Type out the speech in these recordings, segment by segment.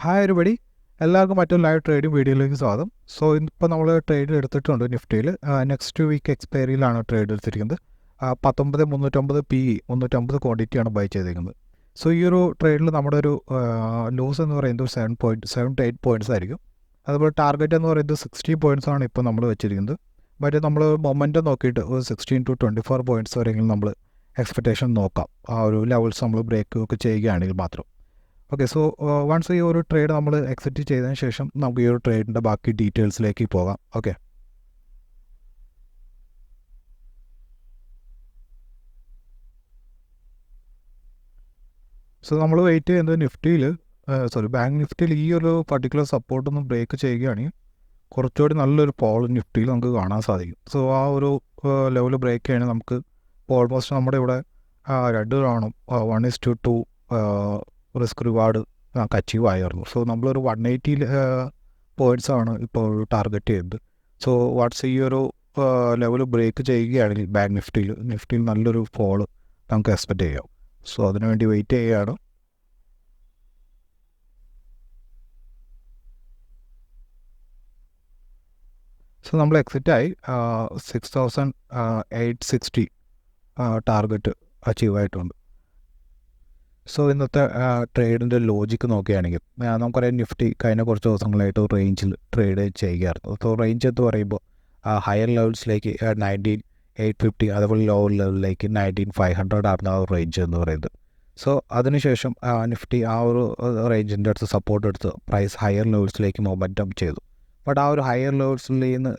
Hi everybody, എല്ലാവർക്കും മറ്റൊരു live trading വീഡിയോയിലേക്ക് സ്വാഗതം. സോ ഇപ്പോൾ നമ്മൾ ട്രേഡ് എടുത്തിട്ടുണ്ട് നിഫ്റ്റിയിൽ. നെക്സ്റ്റ് വീക്ക് എക്സ്പയറിയിലാണ് ട്രേഡ് എടുത്തിരിക്കുന്നത്. 19,350 PE 350 ക്വാണ്ടിറ്റിയാണ് ബൈ ചെയ്തിരിക്കുന്നത്. സോ ഈ ഒരു ട്രേഡിൽ നമ്മുടെ ഒരു ലൂസ് എന്ന് പറയുന്നത് 7 to 8 പോയിൻറ്റ്സ് ആയിരിക്കും. അതുപോലെ ടാർഗറ്റ് എന്ന് പറയുന്നത് 60 പോയിൻറ്റ്സ് ആണ് ഇപ്പോൾ നമ്മൾ വെച്ചിരിക്കുന്നത്. ബട്ട് നമ്മൾ മൊമെൻറ്റം നോക്കിയിട്ട് ഒരു 16 to 24 പോയിൻറ്റ്സ് വരെയെങ്കിലും നമ്മൾ എക്സ്പെക്റ്റേഷൻ നോക്കാം. ആ ഒരു ലെവൽസ് നമ്മൾ ബ്രേക്ക് ഒക്കെ ചെയ്യുകയാണെങ്കിൽ മാത്രം. ഓക്കെ, സോ വൺസ് ഈ ഒരു ട്രേഡ് നമ്മൾ എക്സിറ്റ് ചെയ്തതിന് ശേഷം നമുക്ക് ഈ ഒരു ട്രേഡിൻ്റെ ബാക്കി ഡീറ്റെയിൽസിലേക്ക് പോകാം. ഓക്കെ, സോ നമ്മൾ വെയിറ്റ് ചെയ്യുന്നത് നിഫ്റ്റിയിൽ ബാങ്ക് നിഫ്റ്റിയിൽ ഈ ഒരു പർട്ടിക്കുലർ സപ്പോർട്ടൊന്ന് ബ്രേക്ക് ചെയ്യുകയാണെങ്കിൽ കുറച്ചുകൂടി നല്ലൊരു പോൾ നിഫ്റ്റിയിൽ നമുക്ക് കാണാൻ സാധിക്കും. സോ ആ ഒരു ലെവൽ ബ്രേക്ക് ചെയ്യുകയാണെങ്കിൽ നമുക്ക് ഓൾമോസ്റ്റ് നമ്മുടെ ഇവിടെ 2 കാണും 1:2 റിസ്ക് റിവാർഡ് നമുക്ക് അച്ചീവ് ആയിരുന്നു. സോ നമ്മളൊരു 180 പോയിൻറ്റ്സ് ആണ് ഇപ്പോൾ ടാർഗറ്റ് ചെയ്യുന്നത്. സോ വാട്ട്സ് ഈ ഒരു ലെവൽ ബ്രേക്ക് ചെയ്യുകയാണെങ്കിൽ ബാങ്ക് നിഫ്റ്റിയിൽ നല്ലൊരു ഫോള് നമുക്ക് എക്സ്പെക്റ്റ് ചെയ്യാം. സോ അതിനുവേണ്ടി വെയിറ്റ് ചെയ്യുകയാണ്. സോ നമ്മൾ എക്സിറ്റായി 6,860 ടാർഗറ്റ് അച്ചീവ് ആയിട്ടുണ്ട്. സോ ഇന്നത്തെ ട്രേഡിൻ്റെ ലോജിക്ക് നോക്കുകയാണെങ്കിൽ നമുക്കറിയാം നിഫ്റ്റി കഴിഞ്ഞ കുറച്ച് ദിവസങ്ങളായിട്ട് റേഞ്ചിൽ ട്രേഡ് ചെയ്യുകയായിരുന്നു. സോ റേഞ്ച് എന്ന് പറയുമ്പോൾ ഹയർ ലെവൽസിലേക്ക് 19,850 അതുപോലെ ലോവർ ലെവലിലേക്ക് 19,500 ആയിരുന്നു ആ ഒരു റേഞ്ച് എന്ന് പറയുന്നത്. സോ അതിനുശേഷം നിഫ്റ്റി ആ ഒരു റേഞ്ചിൻ്റെ അടുത്ത് സപ്പോർട്ട് എടുത്ത് പ്രൈസ് ഹയർ ലെവൽസിലേക്ക് മൊമെൻറ്റം ചെയ്തു. ബട്ട് ആ ഒരു ഹയർ ലെവൽസിൽ നിന്ന്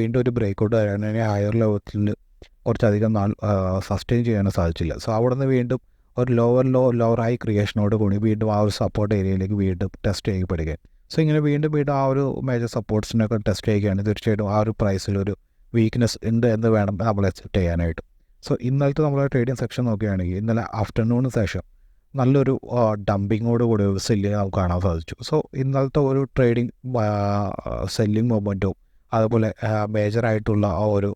വീണ്ടും ഒരു ബ്രേക്കൗട്ട് വരാണെങ്കിൽ ഹയർ ലെവൽസിൽ കുറച്ചധികം നാൾ സസ്റ്റെയിൻ ചെയ്യാനും സാധിച്ചില്ല. സോ അവിടെ നിന്ന് വീണ്ടും ഒരു ലോവർ ഹൈ ക്രിയേഷനോട് കൂടി വീണ്ടും ആ ഒരു സപ്പോർട്ട് ഏരിയയിലേക്ക് വീണ്ടും ടെസ്റ്റ് ചെയ്യപ്പെടുകയാണ്. സോ ഇങ്ങനെ വീണ്ടും ആ ഒരു മേജർ സപ്പോർട്ട്സിനൊക്കെ ടെസ്റ്റ് ചെയ്യുകയാണ്. തീർച്ചയായിട്ടും ആ ഒരു പ്രൈസിലൊരു വീക്ക്നെസ് ഉണ്ട് എന്ന് വേണം നമ്മൾ എക്സെപ്റ്റ് ചെയ്യാനായിട്ട്. സോ ഇന്നലത്തെ നമ്മളെ ട്രേഡിംഗ് സെക്ഷൻ നോക്കുകയാണെങ്കിൽ ഇന്നലെ ആഫ്റ്റർനൂണിന് ശേഷം നല്ലൊരു ഡംപിങ്ങോട് കൂടി ഒരു സെല്ലിങ് നമുക്ക് കാണാൻ സാധിച്ചു. സോ ഇന്നലത്തെ ഒരു ട്രേഡിംഗ് സെല്ലിങ് മൊമെൻറ്റും അതുപോലെ മേജറായിട്ടുള്ള ആ ഒരു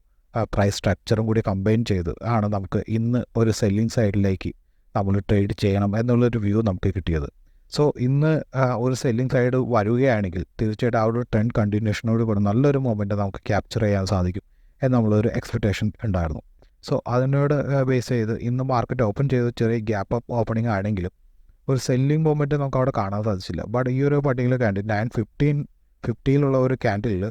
പ്രൈസ് സ്ട്രക്ചറും കൂടി കമ്പൈൻ ചെയ്ത് ആണ് നമുക്ക് ഇന്ന് ഒരു സെല്ലിങ് സൈഡിലേക്ക് നമ്മൾ ട്രേഡ് ചെയ്യണം എന്നുള്ളൊരു വ്യൂ നമുക്ക് കിട്ടിയത്. സോ ഇന്ന് ഒരു സെല്ലിംഗ് സൈഡ് വരികയാണെങ്കിൽ തീർച്ചയായിട്ടും ആ ഒരു ട്രെൻഡ് കണ്ടിന്യൂഷനോട് കൂടെ നല്ലൊരു മൊമെൻറ്റ് നമുക്ക് ക്യാപ്ചർ ചെയ്യാൻ സാധിക്കും എന്നുള്ളൊരു എക്സ്പെക്റ്റേഷൻ ഉണ്ടായിരുന്നു. സോ അതിനോട് ബേസ് ചെയ്ത് ഇന്ന് മാർക്കറ്റ് ഓപ്പൺ ചെയ്ത് ചെറിയ ഗ്യാപ്പ് അപ്പ് ഓപ്പണിംഗ് ആണെങ്കിലും ഒരു സെല്ലിംഗ് മൊമെൻറ്റ് നമുക്ക് അവിടെ കാണാൻ സാധിച്ചില്ല. ബട്ട് ഈ ഒരു പർട്ടിക്കുലർ ക്യാൻഡിൽ 9:50 ഒരു ക്യാൻഡിലിൽ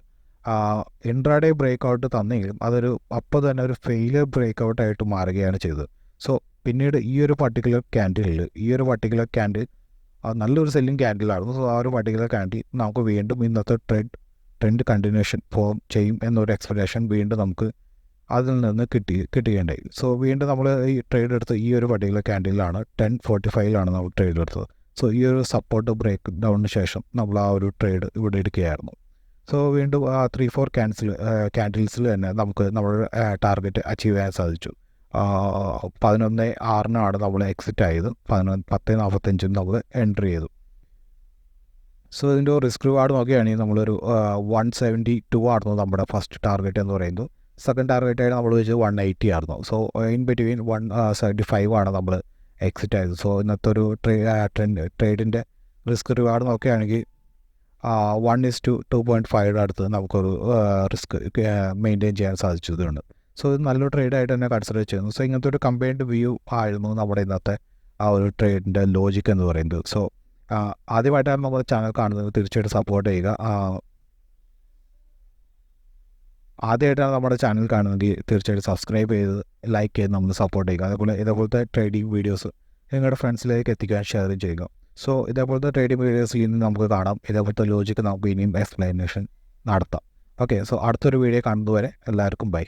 ഇൻട്രാഡേ ബ്രേക്കൗട്ട് തന്നെങ്കിലും അതൊരു അപ്പോൾ തന്നെ ഒരു ഫെയിലിയർ ബ്രേക്കൗട്ടായിട്ട് മാറുകയാണ് ചെയ്തത്. സോ പിന്നീട് ഈ ഒരു പർട്ടിക്കുലർ ക്യാൻഡിൽ നല്ലൊരു സെല്ലിംഗ് ക്യാൻഡിലായിരുന്നു. സോ ആ ഒരു പർട്ടിക്കുലർ ക്യാൻഡിൽ നമുക്ക് വീണ്ടും ഇന്നത്തെ ട്രെൻഡ് കണ്ടിന്യൂഷൻ ഫോം ചെയ്യും എന്നൊരു എക്സ്പെക്റ്റേഷൻ വീണ്ടും നമുക്ക് അതിൽ നിന്ന് കിട്ടുകയുണ്ടായി. സോ വീണ്ടും നമ്മൾ ഈ ട്രേഡ് എടുത്ത് ഈ ഒരു പർട്ടിക്കുലർ ക്യാൻഡിലാണ് 10:45 നമ്മൾ ട്രേഡ് എടുത്തത്. സോ ഈ ഒരു സപ്പോർട്ട് ബ്രേക്ക് ഡൗണിന് ശേഷം നമ്മൾ ആ ഒരു ട്രേഡ് ഇവിടെ എടുക്കുകയായിരുന്നു. സോ വീണ്ടും 3-4 ക്യാൻഡിൽസിൽ തന്നെ നമുക്ക് നമ്മുടെ ടാർഗറ്റ് അച്ചീവ് ചെയ്യാൻ സാധിച്ചു. 11:06 നമ്മൾ എക്സിറ്റ് ആയത്. 10:45 നമ്മൾ എൻട്രി ചെയ്തു. സോ ഇതിൻ്റെ റിസ്ക് റിവാർഡ് നോക്കുകയാണെങ്കിൽ നമ്മളൊരു 172 ആയിരുന്നു നമ്മുടെ ഫസ്റ്റ് ടാർഗറ്റ് എന്ന് പറയുന്നത്. സെക്കൻഡ് ടാർഗറ്റായിട്ട് നമ്മൾ വെച്ചത് 180 ആയിരുന്നു. സോ ഇൻ ബിറ്റ്വീൻ 175 ആണ് നമ്മൾ എക്സിറ്റ് ആയത്. സോ ഇന്നത്തെ ഒരു ട്രേഡിൻ്റെ റിസ്ക് റിവാർഡ് നോക്കുകയാണെങ്കിൽ 1:2.5 അടുത്ത് നമുക്കൊരു റിസ്ക് മെയിൻറ്റെയിൻ ചെയ്യാൻ സാധിച്ചതുകൊണ്ട് സോ ഇത് നല്ലൊരു ട്രേഡായിട്ട് തന്നെ കൺസിഡർ ചെയ്യുന്നു. സോ ഇങ്ങനത്തെ ഒരു കമ്പൈൻഡ് വ്യൂ ആയിരുന്നു നമ്മുടെ ഇന്നത്തെ ആ ഒരു ട്രേഡിൻ്റെ ലോജിക്ക് എന്ന് പറയുന്നത്. സോ ആദ്യമായിട്ടാണ് നമ്മൾ ചാനൽ കാണുന്നത് തീർച്ചയായിട്ടും സപ്പോർട്ട് ചെയ്യുക. ആദ്യമായിട്ടാണ് നമ്മുടെ ചാനൽ കാണുന്നതെങ്കിൽ തീർച്ചയായിട്ടും സബ്സ്ക്രൈബ് ചെയ്ത് ലൈക്ക് ചെയ്ത് നമ്മൾ സപ്പോർട്ട് ചെയ്യുക. അതേപോലെ ഇതേപോലത്തെ ട്രേഡിംഗ് വീഡിയോസ് നിങ്ങളുടെ ഫ്രണ്ട്സിലേക്ക് എത്തിക്കാൻ ഷെയർ ചെയ്യുക. സോ ഇതേപോലത്തെ ട്രേഡിംഗ് വീഡിയോസിൽ ഇനി നമുക്ക് കാണാം. ഇതേപോലത്തെ ലോജിക്ക് നമുക്ക് ഇനിയും എക്സ്പ്ലനേഷൻ നടത്താം. ഓക്കെ, സോ അടുത്തൊരു വീഡിയോ കാണുന്നതുവരെ എല്ലാവർക്കും ബൈ.